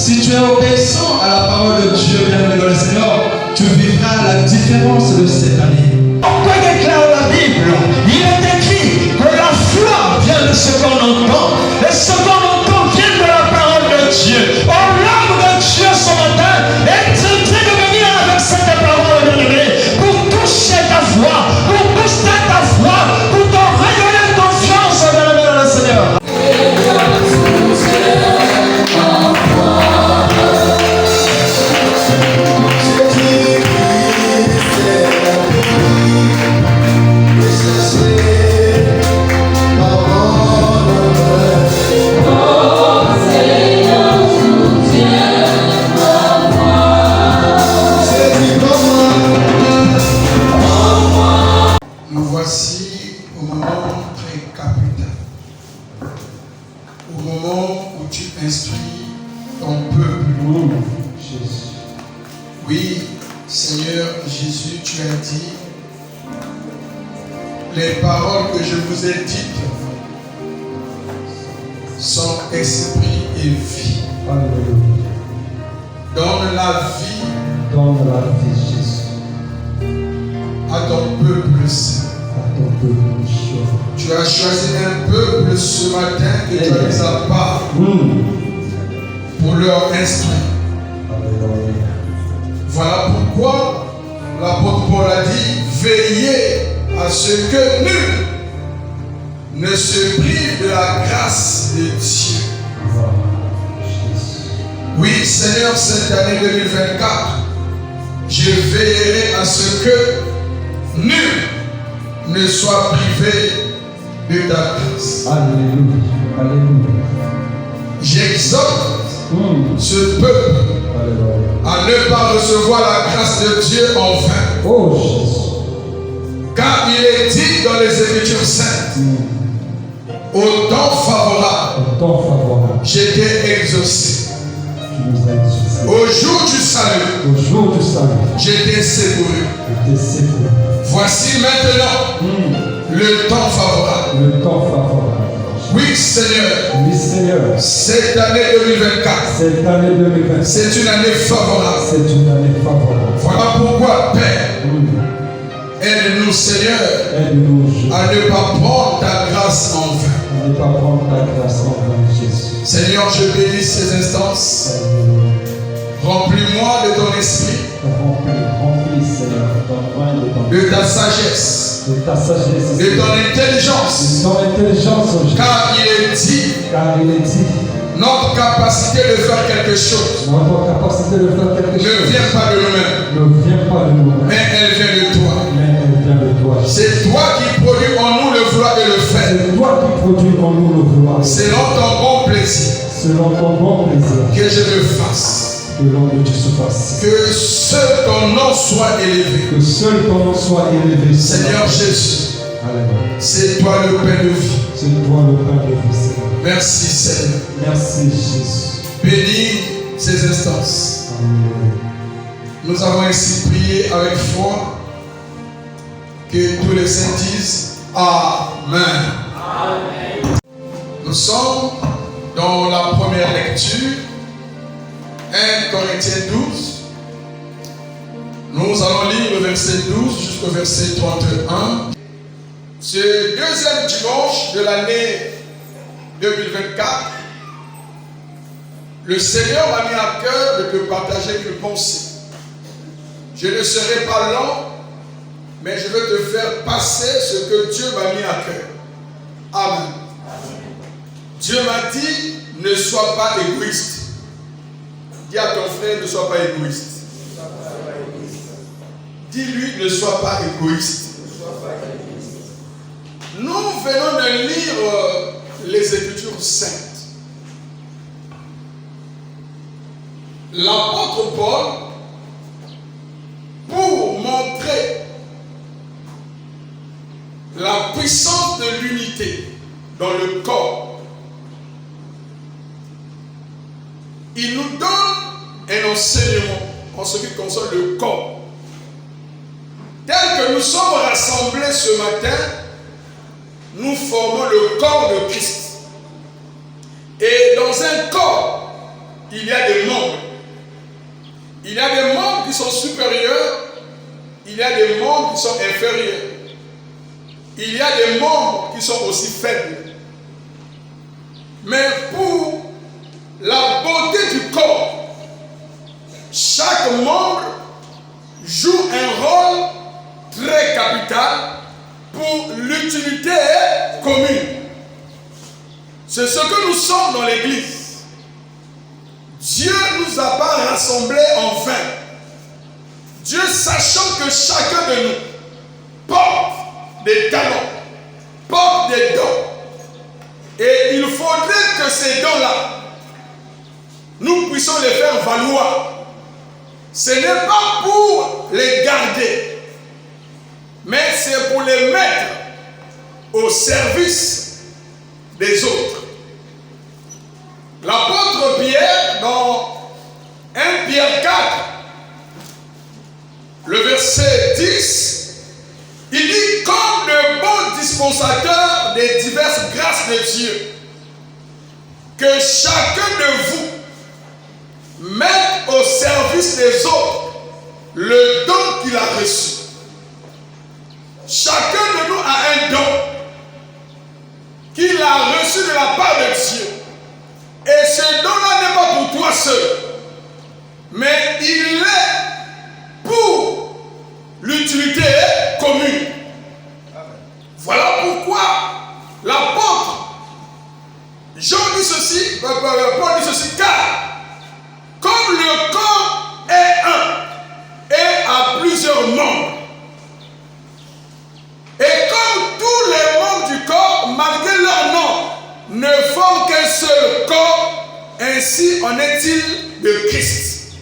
Si tu es obéissant à la parole de Dieu, bien-aimé dans le Seigneur, tu vivras la différence de cette année. Pourquoi déclare la Bible? Il est écrit que la foi vient de ce qu'on entend. Et ce qu'on entend vient de la parole de Dieu. Oh, l'âme de Dieu ce matin est en train de venir avec cette parole, bien-aimé, pour toucher ta foi, pour booster ta foi, pour te redonner confiance, bien-aimé dans le Seigneur. Oui, Seigneur Jésus, tu as dit, les paroles que je vous ai dites sont esprit et vie. Alléluia. Donne la vie. Donne la vie, Jésus. À ton peuple saint. À ton peuple chaud. Tu as choisi un peuple ce matin que tu as mis à part pour leur instruire. Alléluia. Voilà pourquoi l'apôtre Paul a dit, veillez à ce que nul ne se prive de la grâce de Dieu. Oui, Seigneur, cette année 2024, je veillerai à ce que nul ne soit privé de ta grâce. Alléluia. Alléluia. J'exhorte ce peuple à ne pas recevoir la grâce de Dieu en vain. Oh Jésus. Car il est dit dans les Écritures saintes, au temps favorable, j'étais exaucé. Au jour du salut, j'étais secouru. Voici maintenant le temps favorable. Oui, Seigneur. Cette année 2024. C'est une année favorable. Voilà pourquoi, Père, aide-nous, Seigneur, à ne pas prendre ta grâce en vain. Seigneur, je bénis ces instances. Remplis-moi de ton esprit. De ta sagesse. De ton intelligence. Car il est dit, notre capacité de faire quelque chose ne vient pas de nous-mêmes, mais elle vient de toi. C'est toi qui produis en nous le vouloir et le faire. Selon ton bon plaisir. Que je le fasse. Que seul ton nom soit élevé. Seigneur Jésus. C'est toi le pain de vie. Merci Seigneur. Merci Jésus. Bénis ces instances. Nous avons ainsi prié avec foi. Que tous les saints disent Amen. Amen. Nous sommes dans la première lecture, 1 Corinthiens 12. Nous allons lire le verset 12 jusqu'au verset 31. Ce deuxième dimanche de l'année 2024, le Seigneur m'a mis à cœur de te partager une pensée. Je ne serai pas long, mais je veux te faire passer ce que Dieu m'a mis à cœur. Amen. Dieu m'a dit, ne sois pas égoïste. Dis à ton frère, ne sois pas égoïste. Dis-lui, ne sois pas égoïste. Nous venons de lire les Écritures saintes. L'apôtre Paul, pour montrer la puissance de l'unité dans le corps, il nous donne un enseignement en ce qui concerne le corps. Tel que nous sommes rassemblés ce matin, nous formons le corps de Christ. Et dans un corps, il y a des membres. Il y a des membres qui sont supérieurs, il y a des membres qui sont inférieurs. Il y a des membres qui sont aussi faibles. Mais pour la beauté du corps, chaque membre joue un rôle très capital pour l'utilité commune. C'est ce que nous sommes dans l'Église. Dieu ne nous a pas rassemblés en vain. Dieu, sachant que chacun de nous porte des talents, porte des dons, et il faudrait que ces dons-là, nous puissions les faire valoir. Ce n'est pas pour les garder, mais c'est pour les mettre au service des autres. L'apôtre Pierre, dans 1 Pierre 4, le verset 10, il dit: comme de bons dispensateurs des diverses grâces de Dieu, que chacun de vous mette au service des autres le don qu'il a reçu. Chacun de nous a un don qu'il a reçu de la part de Dieu. Et ce don-là n'est pas pour toi seul, mais il est pour l'utilité commune. Voilà pourquoi l'apôtre Jean dit ceci, Paul dit ceci, car comme le corps est un et a plusieurs membres, et comme tous les membres du corps, malgré leur nom, ne forment qu'un seul corps, ainsi en est-il de Christ.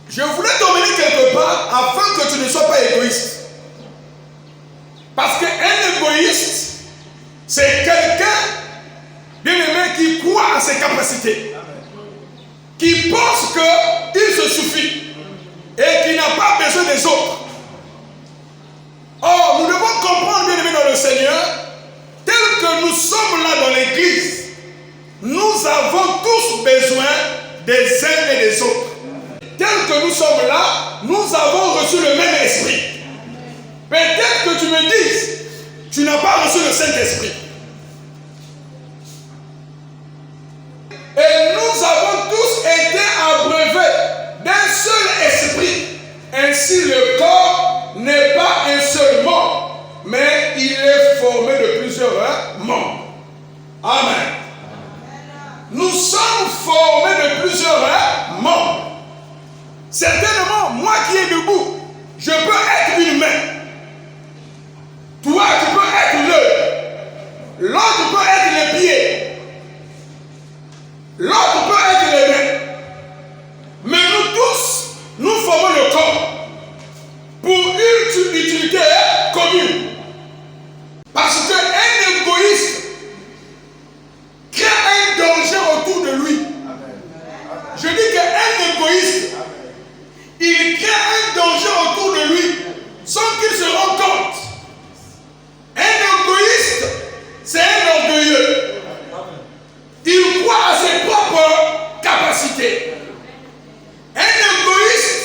Je voulais t'emmener quelque part afin que tu ne sois pas égoïste. Parce qu'un égoïste, c'est quelqu'un, bien aimé, qui croit à ses capacités, qui pense qu'il se suffit et qui n'a pas besoin des autres. Or, nous devons comprendre, bien aimé, dans le Seigneur, tel que nous sommes là dans l'église, nous avons tous besoin des uns et des autres. Tel que nous sommes là, nous avons reçu le même esprit. Peut-être que tu me dises, tu n'as pas reçu le Saint-Esprit. Et nous avons tous été abreuvés d'un seul esprit. Ainsi, le corps n'est pas un seul membre, mais il est formé de plusieurs membres. Amen. Nous sommes formés de plusieurs membres. Certainement, moi qui est debout, je peux être une main. Toi, tu peux être l'œil. L'autre peut être les pieds. L'autre peut être les mains. Mais nous tous, nous formons le corps pour une utilité commune. Parce qu'un égoïste crée un danger autour de lui. Je dis qu'un égoïste, il crée un danger autour de lui sans qu'il se rende compte. Un égoïste, c'est un orgueilleux. Il croit à ses propres capacités. Un égoïste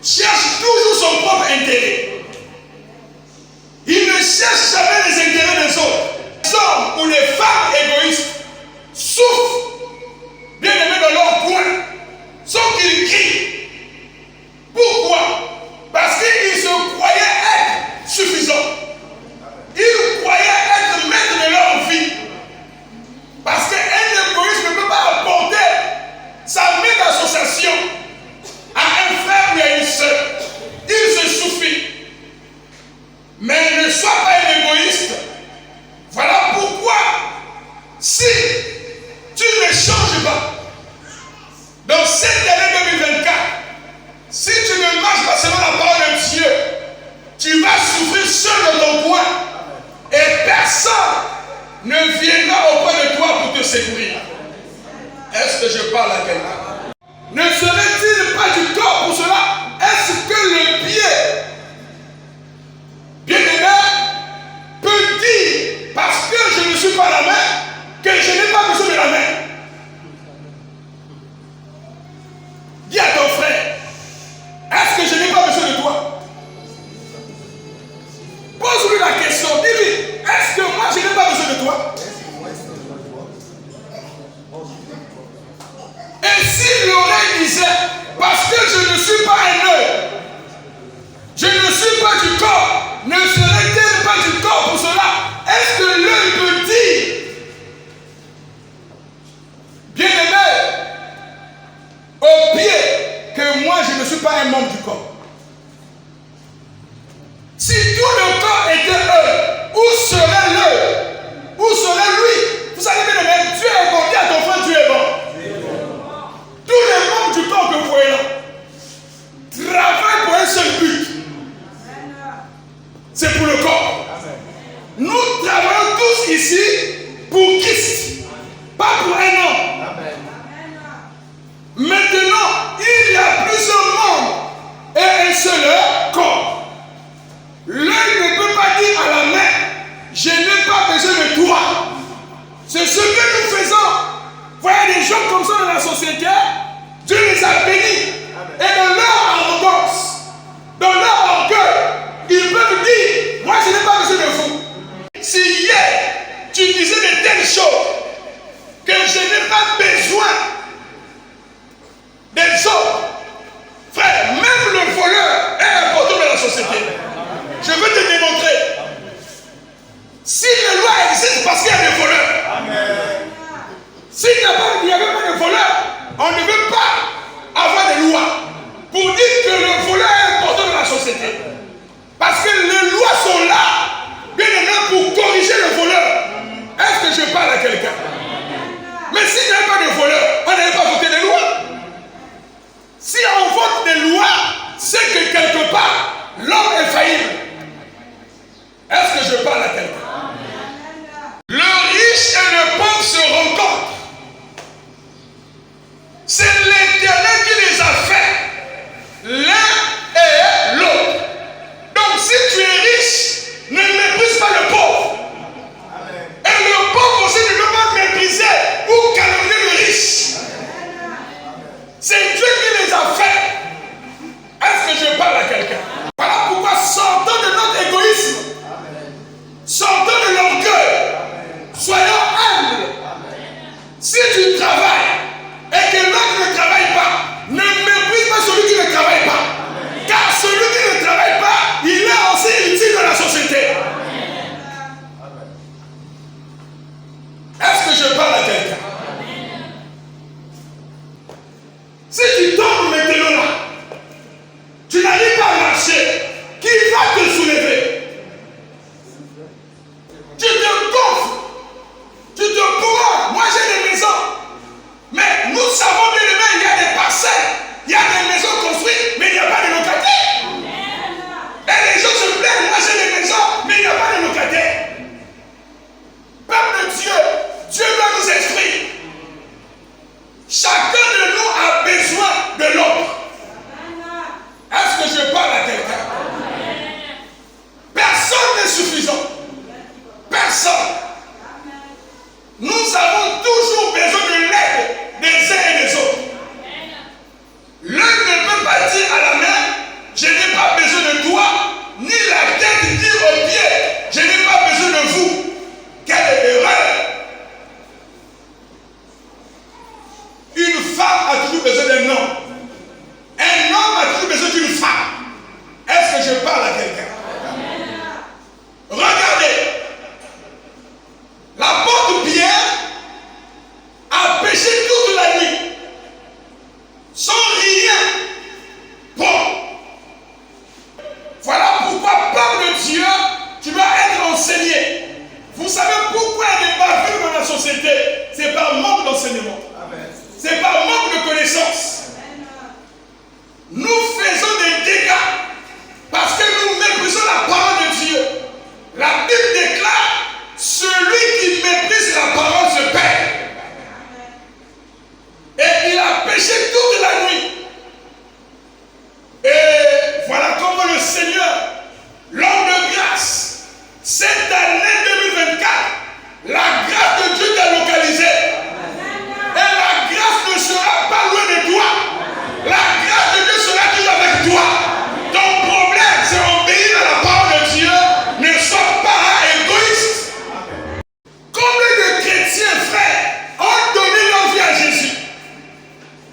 cherche toujours son propre intérêt. Il ne cherche jamais les intérêts des autres. Les hommes ou les femmes égoïstes souffrent, bien aimés dans leur coin, sans qu'ils crient. Pourquoi? Parce qu'ils se croyaient être suffisants. Ils croyaient être maîtres de leur vie. Parce qu'un égoïste ne peut pas apporter sa main d'association à un frère ou à une sœur. Il se suffit. Mais ne sois pas un égoïste. Voilà pourquoi, si tu ne changes pas, dans cette année 2024, si tu ne marches pas selon la parole de Dieu, tu vas souffrir seul dans ton coin. Et personne ne viendra auprès de toi pour te secourir. Est-ce que je parle à quelqu'un? Ne serait-il pas du corps pour cela? Est-ce que le pied, bien-aimé, peut dire, parce que je ne suis pas la main, que je n'ai pas besoin de la main? pas un membre du corps. Si tout le corps était eux, où serait l'eux? Où serait lui? Vous savez bien, même Dieu est bon, dis à ton frère, Dieu est bon. Tous les membres du corps que vous voyez là travaillent pour un seul but. C'est pour le corps. Nous travaillons tous ici pour Christ, pas pour un homme. Maintenant, il y a plusieurs membres et un seul corps. L'œil ne peut pas dire à la main, je n'ai pas besoin de toi. C'est ce que nous faisons. Vous voyez des gens comme ça dans la société, Dieu les a bénis. Et dans leur arrogance, dans leur orgueil, ils peuvent dire, moi je n'ai pas besoin de vous. Si hier, tu disais de telles choses, que je n'ai pas besoin des autres, frère, même le voleur est important dans la société. Je veux te démontrer. Si les lois existent parce qu'il y a des voleurs. Amen. S'il n'y avait pas de voleurs, on ne veut pas avoir des lois pour dire que le voleur est important dans la société. Parce que les lois sont là, bien évidemment, pour corriger le voleur. Est-ce que je parle à quelqu'un? Mais s'il n'y avait pas de voleurs, on n'avait pas voté des lois. Si on vote des lois, c'est que quelque part, l'homme est faillible. Est-ce que je parle à quelqu'un? Le riche et le pauvre se rencontrent. C'est l'Éternel qui les a fait, l'un et l'autre. Donc si tu es riche, ne méprise pas le pauvre. Et le pauvre aussi ne peut pas mépriser ou calomnier le riche. C'est Dieu qui les a fait. Est-ce que je parle à quelqu'un? Voilà pourquoi sortons de notre égoïsme. Sortons de l'orgueil. Soyons humbles. Si tu travailles et que l'autre ne travaille pas, ne méprise pas celui qui ne travaille pas. Car celui qui ne travaille pas, il est aussi utile dans la société. Est-ce que je parle à quelqu'un? Si tu tombes maintenant là, tu n'arrives pas à marcher, qui va te soulever? Tu te gonfles, tu te cours. Moi j'ai des maisons, mais nous savons bien demain, il y a des parcelles, il y a des maisons construites, mais il n'y a pas de locataires. Et les gens se plaignent, moi j'ai des maisons, mais il n'y a pas de locataires. Peuple de Dieu, Dieu doit nous instruire. Chacun de nous a besoin de l'autre. Est-ce que je parle à quelqu'un? Personne n'est suffisant. Personne. Nous avons toujours besoin de l'aide des uns et des autres. L'un ne peut pas dire à la main, je n'ai pas besoin de toi, ni la tête dire au pied, je n'ai pas besoin de vous. Quelle erreur! Une femme a toujours besoin d'un homme. Un homme a toujours besoin d'une femme. Est-ce que je parle à quelqu'un? Regardez. L'apôtre Pierre a péché toute la nuit. Sans rien. Bon. Voilà pourquoi, peuple de Dieu, tu dois être enseigné. Vous savez pourquoi il n'est pas vu dans la société? C'est par manque d'enseignement. C'est par manque de connaissances. Nous faisons des dégâts parce que nous méprisons la parole de Dieu. La Bible déclare, celui qui méprise la parole se perd. Et il a péché toute la nuit. Et voilà comment le Seigneur, l'homme de grâce, cette année 2024, la grâce de Dieu t'a localisé. Et la grâce ne sera pas loin de toi. La grâce de Dieu sera toujours avec toi. Ton problème, c'est obéir à la parole de Dieu. Ne sois pas égoïste. Combien de chrétiens, frères, ont donné leur vie à Jésus?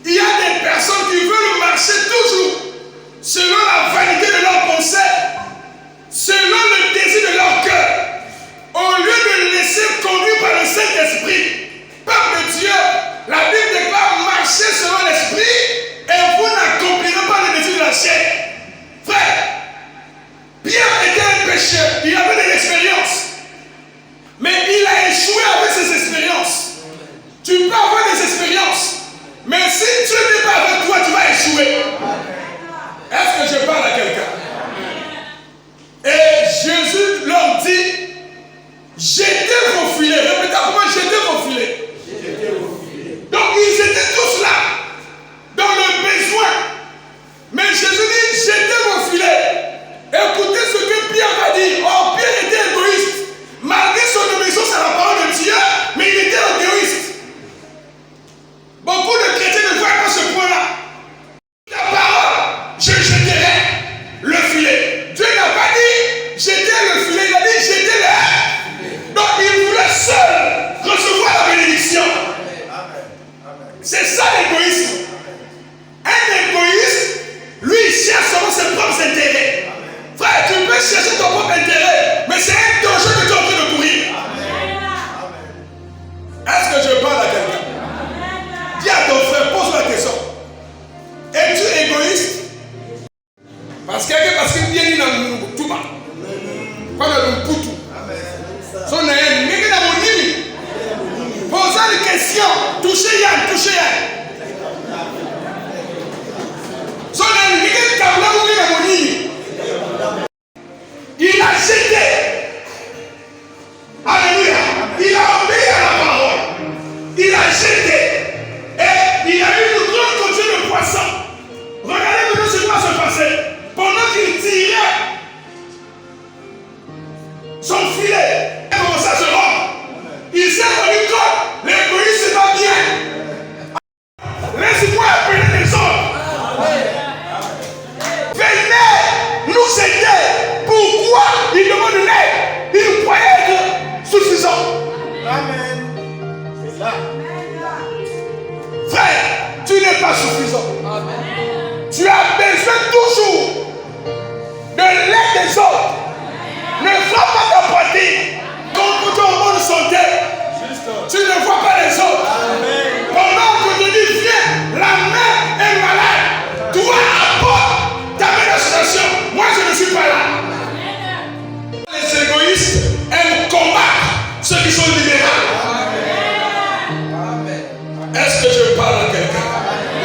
Il y a des personnes qui veulent marcher toujours selon la vanité de leur pensée, selon le désir de leur cœur, au lieu de laisser conduire par le Saint-Esprit. Peuple de Dieu, la Bible déclare marcher selon l'Esprit et vous n'accomplirez pas le désir de la n'as pas qu'à pointer. Quand tu es en bonne santé, tu ne vois pas les autres. Pendant que tu dis, viens, la mère est malade. Toi, apporte ta belle association. Moi, je ne suis pas là. Les égoïstes aiment combattre ceux qui sont libéraux. Est-ce que je parle à quelqu'un?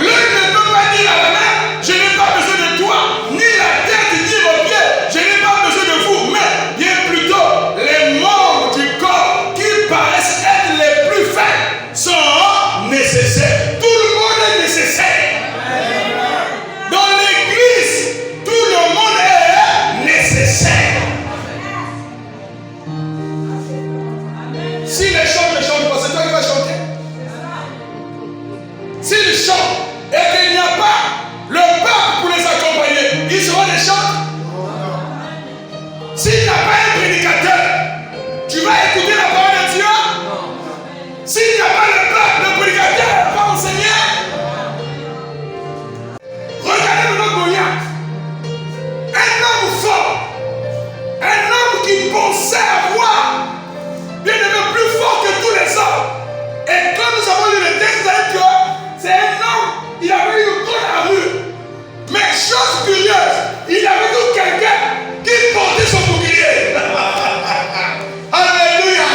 L'un ne peut pas dire à la mère, je n'ai pas besoin de toi, ni la tête dire aux pieds, je n'ai pas besoin de vous, mais bien plutôt les membres du corps qui paraissent être les plus faibles sont nécessaires. Tout le monde est nécessaire. Dans l'église, tout le monde est nécessaire. Si les chants ne chantent pas, c'est toi qui vas chanter. S'ils chantent et qu'il n'y a pas le peuple pour les accompagner, ils seront des chants. S'il n'y a pas un prédicateur, tu vas écouter la parole de Dieu. S'il n'y a pas le peuple, le prédicateur va enseigner. Regardez notre Goliath. Un homme fort, un homme qui pensait avoir bien aimé plus fort que tous les hommes. Et quand nous avons lu le texte avec Dieu, c'est un homme, il avait une grande armure. Mais chose curieuse, il avait tout quelqu'un qui portait son bouclier. Alléluia.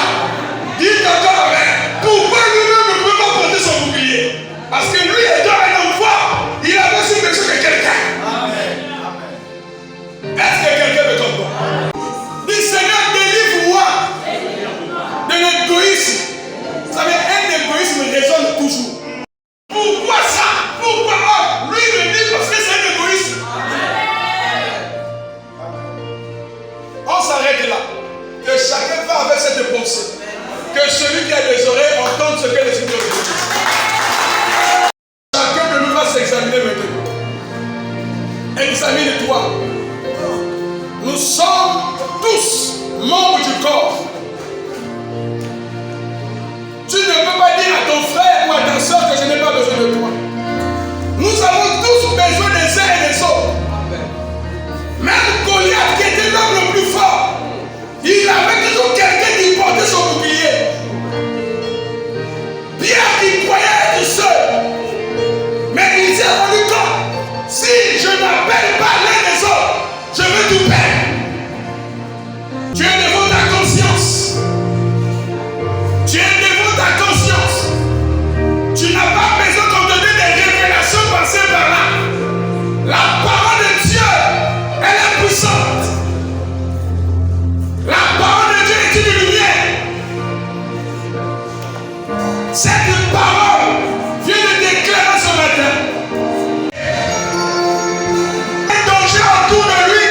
Dites encore, mais pourquoi lui-même ne peut pas porter son bouclier? Parce que lui étant un homme fort, il avait aussi besoin de quelqu'un. Est-ce que quelqu'un me comprend? Dis Seigneur, délivre-moi de l'égoïsme. Vous savez, un égoïsme résonne toujours. Pourquoi ça? Pourquoi oh, lui me dit parce que c'est un égoïsme. On s'arrête là. Que chacun va avec cette pensée. Que celui qui a des oreilles entende ce que le Seigneur dit. Chacun de nous va s'examiner maintenant. Examine-toi. Nous sommes tous membres du corps. Tu ne peux pas dire à ton frère ou à ta soeur que je n'ai pas besoin de toi. Nous avons tous besoin des uns et des autres. Même Goliath, qui était l'homme le plus fort, il avait toujours quelqu'un qui portait son bouclier. Pierre qui croyait être seul. Mais il s'est rendu compte, si je n'appelle pas l'un des autres, je vais tout perdre. Tu es devant ta conscience. Tu es devant ta conscience. Tu n'as pas besoin qu'on te donne des révélations passées par là. La parole de Dieu, elle est puissante. La parole de Dieu est une lumière. Cette parole vient de déclarer ce matin. Un danger autour de lui.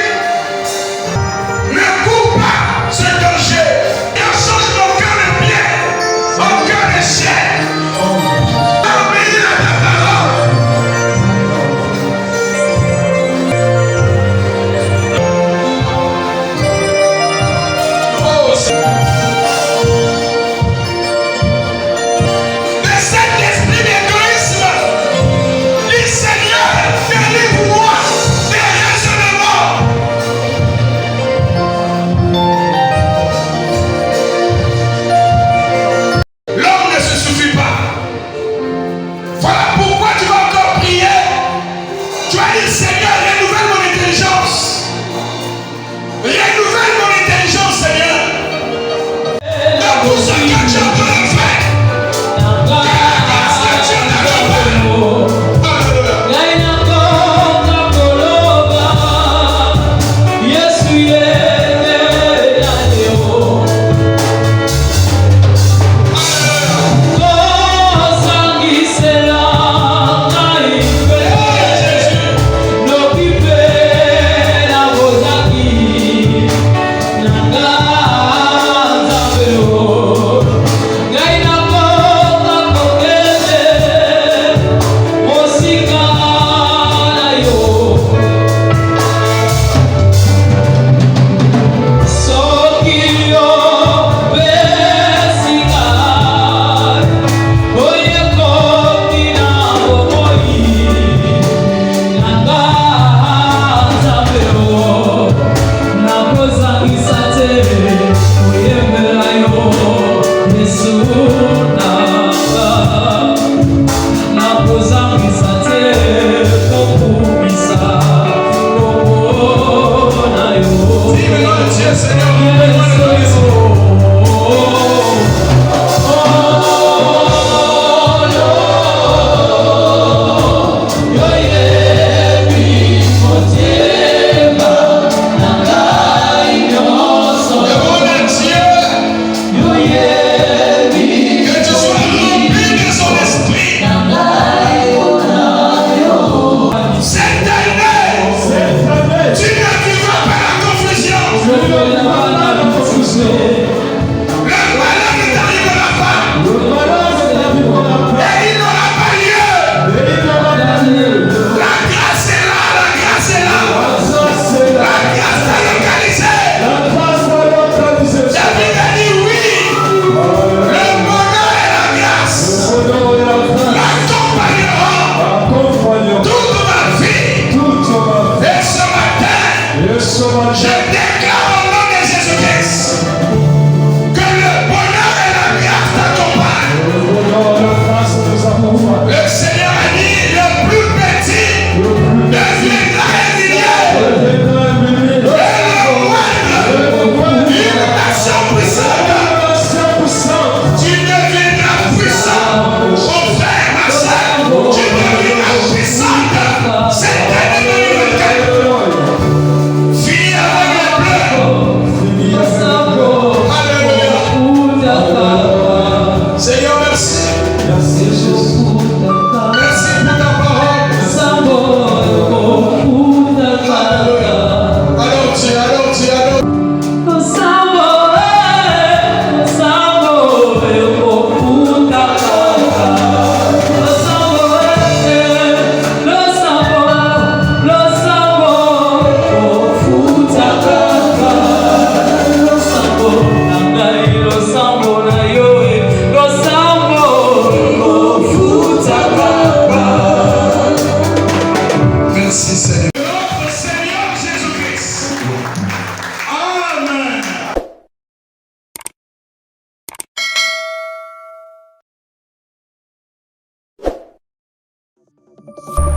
Amen.